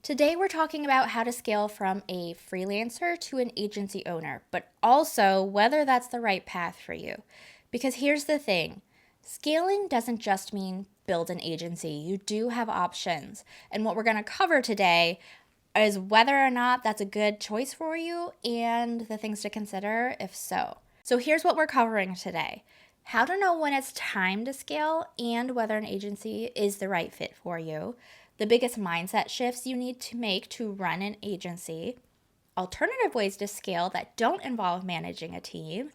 Today, we're talking about how to scale from a freelancer to an agency owner, but also whether that's the right path for you. Because here's the thing, scaling doesn't just mean build an agency. You do have options. And what we're going to cover today is whether or not that's a good choice for you and the things to consider if so. So here's what we're covering today. How to know when it's time to scale and whether an agency is the right fit for you. The biggest mindset shifts you need to make to run an agency, alternative ways to scale that don't involve managing a team,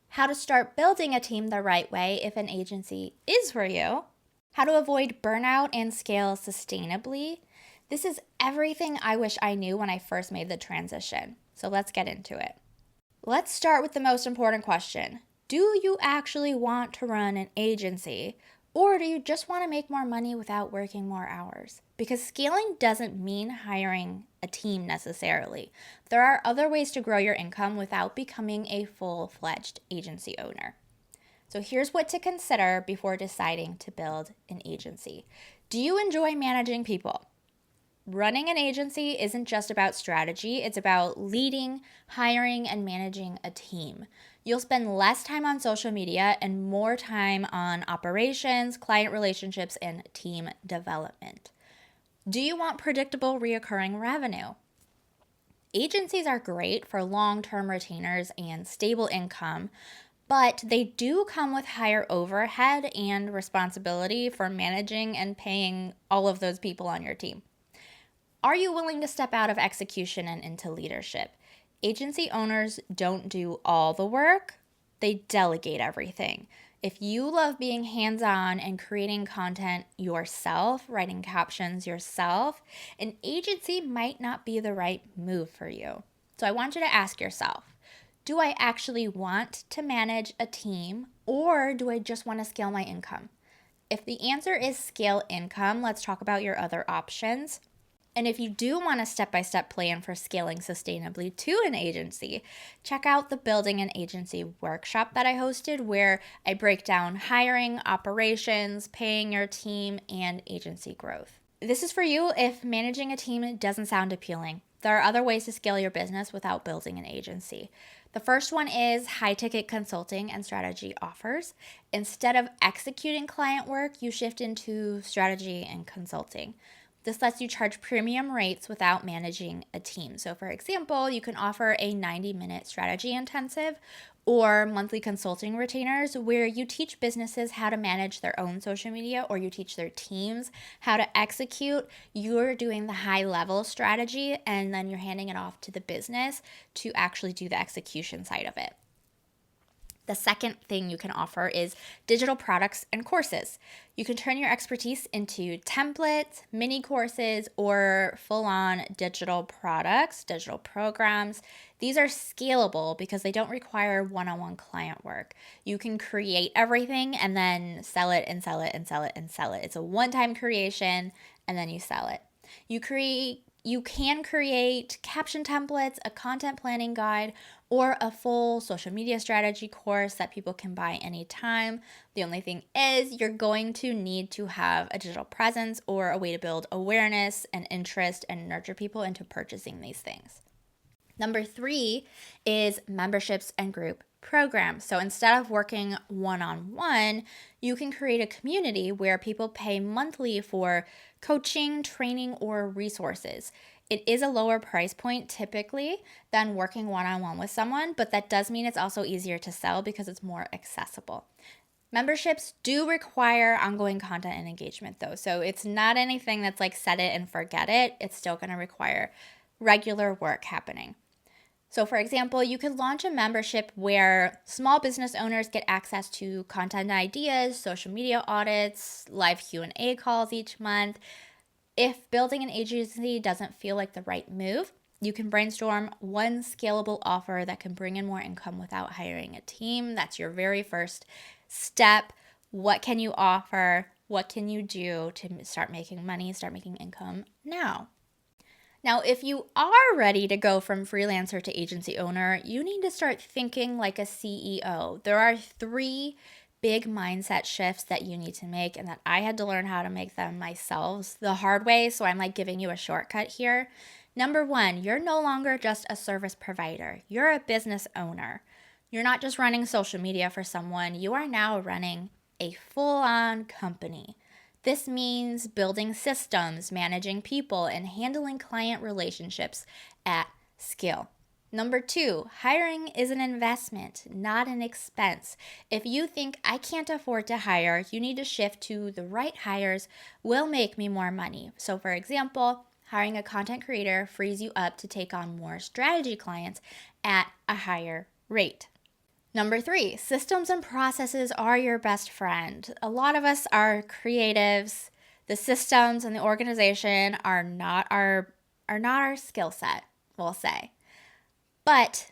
how to start building a team the right way if an agency is for you, how to avoid burnout and scale sustainably. This is everything I wish I knew when I first made the transition. So let's get into it. Let's start with the most important question. Do you actually want to run an agency? Or do you just want to make more money without working more hours? Because scaling doesn't mean hiring a team necessarily. There are other ways to grow your income without becoming a full-fledged agency owner. So here's what to consider before deciding to build an agency. Do you enjoy managing people? Running an agency isn't just about strategy, it's about leading, hiring, and managing a team. You'll spend less time on social media and more time on operations, client relationships, and team development. Do you want predictable, recurring revenue? Agencies are great for long-term retainers and stable income, but they do come with higher overhead and responsibility for managing and paying all of those people on your team. Are you willing to step out of execution and into leadership? Agency owners don't do all the work, they delegate everything. If you love being hands-on and creating content yourself, writing captions yourself, an agency might not be the right move for you. So I want you to ask yourself, do I actually want to manage a team or do I just want to scale my income? If the answer is scale income, let's talk about your other options. And if you do want a step-by-step plan for scaling sustainably to an agency, check out the Building an Agency workshop that I hosted where I break down hiring, operations, paying your team, and agency growth. This is for you if managing a team doesn't sound appealing. There are other ways to scale your business without building an agency. The first one is high-ticket consulting and strategy offers. Instead of executing client work, you shift into strategy and consulting. This lets you charge premium rates without managing a team. So for example, you can offer a 90-minute strategy intensive or monthly consulting retainers where you teach businesses how to manage their own social media or you teach their teams how to execute. You're doing the high-level strategy and then you're handing it off to the business to actually do the execution side of it. The second thing you can offer is digital products and courses. You can turn your expertise into templates, mini courses, or full-on digital products, digital programs. These are scalable because they don't require one-on-one client work. You can create everything and then sell it and sell it and sell it and sell it. It's a one-time creation and then you sell it. You can create caption templates, a content planning guide, or a full social media strategy course that people can buy anytime. The only thing is you're going to need to have a digital presence or a way to build awareness and interest and nurture people into purchasing these things. Number 3 is memberships and group programs. So instead of working one-on-one, you can create a community where people pay monthly for coaching, training, or resources. It is a lower price point typically than working one-on-one with someone, but that does mean it's also easier to sell because it's more accessible. Memberships do require ongoing content and engagement though. So it's not anything that's like set it and forget it. It's still going to require regular work happening. So for example, you could launch a membership where small business owners get access to content ideas, social media audits, live Q&A calls each month. If building an agency doesn't feel like the right move, you can brainstorm one scalable offer that can bring in more income without hiring a team. That's your very first step. What can you offer? What can you do to start making money, start making income now? Now, if you are ready to go from freelancer to agency owner, you need to start thinking like a CEO. There are 3 big mindset shifts that you need to make and that I had to learn how to make them myself the hard way. So I'm like giving you a shortcut here. Number one, you're no longer just a service provider. You're a business owner. You're not just running social media for someone. You are now running a full-on company. This means building systems, managing people, and handling client relationships at scale. Number two, hiring is an investment, not an expense. If you think I can't afford to hire, you need to shift to the right hires will make me more money. So for example, hiring a content creator frees you up to take on more strategy clients at a higher rate. Number three, systems and processes are your best friend. A lot of us are creatives. The systems and the organization are not our skill set, we'll say. But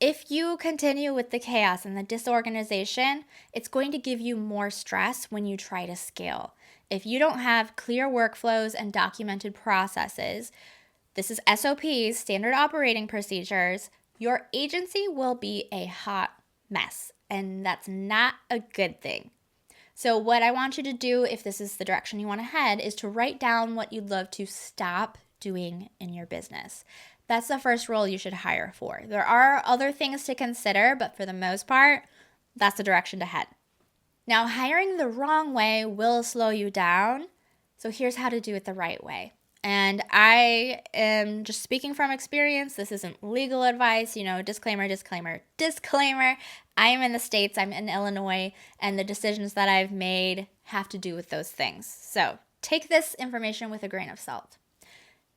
if you continue with the chaos and the disorganization, it's going to give you more stress when you try to scale. If you don't have clear workflows and documented processes, this is SOPs, standard operating procedures, your agency will be a hot mess, and that's not a good thing. So what I want you to do, if this is the direction you want to head, is to write down what you'd love to stop doing in your business. That's the first role you should hire for. There are other things to consider, but for the most part, that's the direction to head. Now, hiring the wrong way will slow you down, so here's how to do it the right way. And I am just speaking from experience. This isn't legal advice, disclaimer. I am in the States, I'm in Illinois, and the decisions that I've made have to do with those things. So take this information with a grain of salt.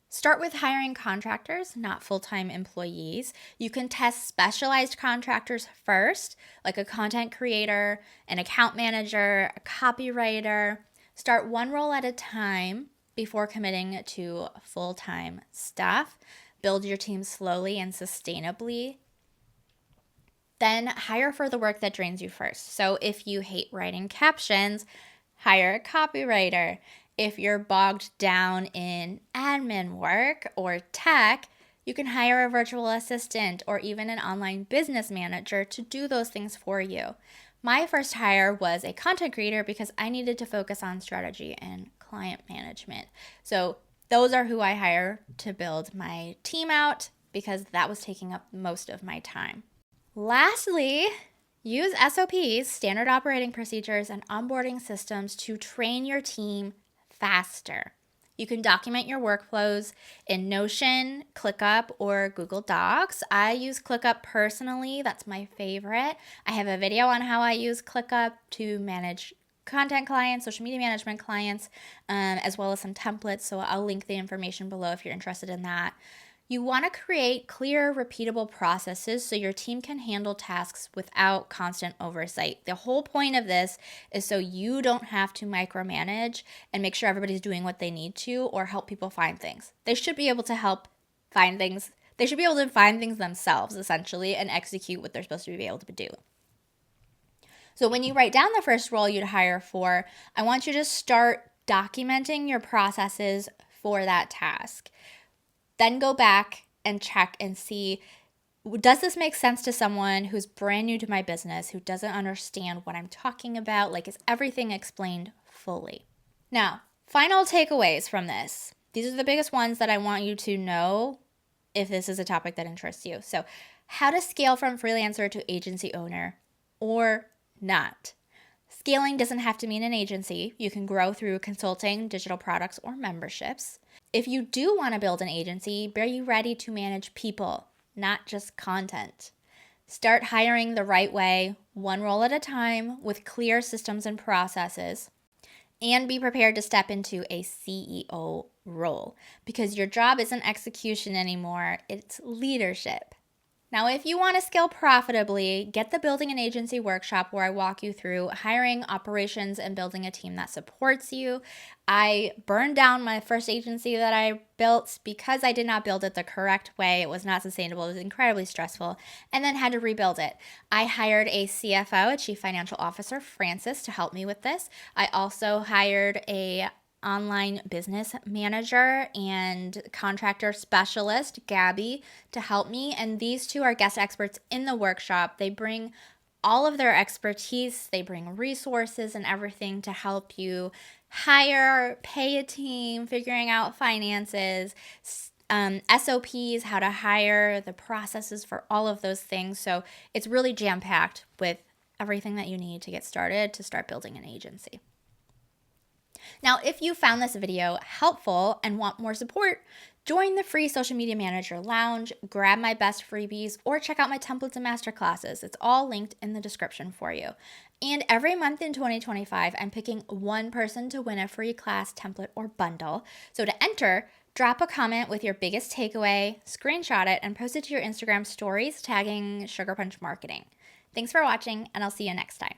Start with hiring contractors, not full-time employees. You can test specialized contractors first, like a content creator, an account manager, a copywriter. Start one role at a time before committing to full-time staff. Build your team slowly and sustainably. Then hire for the work that drains you first. So if you hate writing captions, hire a copywriter. If you're bogged down in admin work or tech, you can hire a virtual assistant or even an online business manager to do those things for you. My first hire was a content creator because I needed to focus on strategy and client management. So those are who I hire to build my team out because that was taking up most of my time. Lastly, use SOPs, standard operating procedures, and onboarding systems to train your team faster. You can document your workflows in Notion, ClickUp, or Google Docs. I use ClickUp personally. That's my favorite. I have a video on how I use ClickUp to manage content clients, social media management clients, as well as some templates. So I'll link the information below if you're interested in that. You want to create clear, repeatable processes so your team can handle tasks without constant oversight. The whole point of this is so you don't have to micromanage and make sure everybody's doing what they need to or help people find things. They should be able to help find things. They should be able to find things themselves, essentially, and execute what they're supposed to be able to do. So when you write down the first role you'd hire for, I want you to start documenting your processes for that task. Then go back and check and see, does this make sense to someone who's brand new to my business, who doesn't understand what I'm talking about? Like, is everything explained fully? Now, final takeaways from this. These are the biggest ones that I want you to know if this is a topic that interests you. So, how to scale from freelancer to agency owner or not. Scaling doesn't have to mean an agency. You can grow through consulting, digital products, or memberships. If you do want to build an agency, be ready to manage people, not just content. Start hiring the right way, one role at a time, with clear systems and processes, and be prepared to step into a CEO role because your job isn't execution anymore, it's leadership. Now, if you want to scale profitably, get the Building an Agency workshop where I walk you through hiring, operations, and building a team that supports you. I burned down my first agency that I built because I did not build it the correct way. It was not sustainable. It was incredibly stressful, and then had to rebuild it. I hired a CFO, a Chief Financial Officer, Francis, to help me with this. I also hired a online business manager and contractor specialist, Gabby, to help me. And these two are guest experts in the workshop. They bring all of their expertise. They bring resources and everything to help you hire, pay a team, figuring out finances, SOPs, how to hire, the processes for all of those things. So it's really jam-packed with everything that you need to get started to start building an agency. Now, if you found this video helpful and want more support, join the free Social Media Manager Lounge, grab my best freebies, or check out my templates and masterclasses. It's all linked in the description for you. And every month in 2025, I'm picking one person to win a free class, template, or bundle. So to enter, drop a comment with your biggest takeaway, screenshot it, and post it to your Instagram stories tagging Sugar Punch Marketing. Thanks for watching, and I'll see you next time.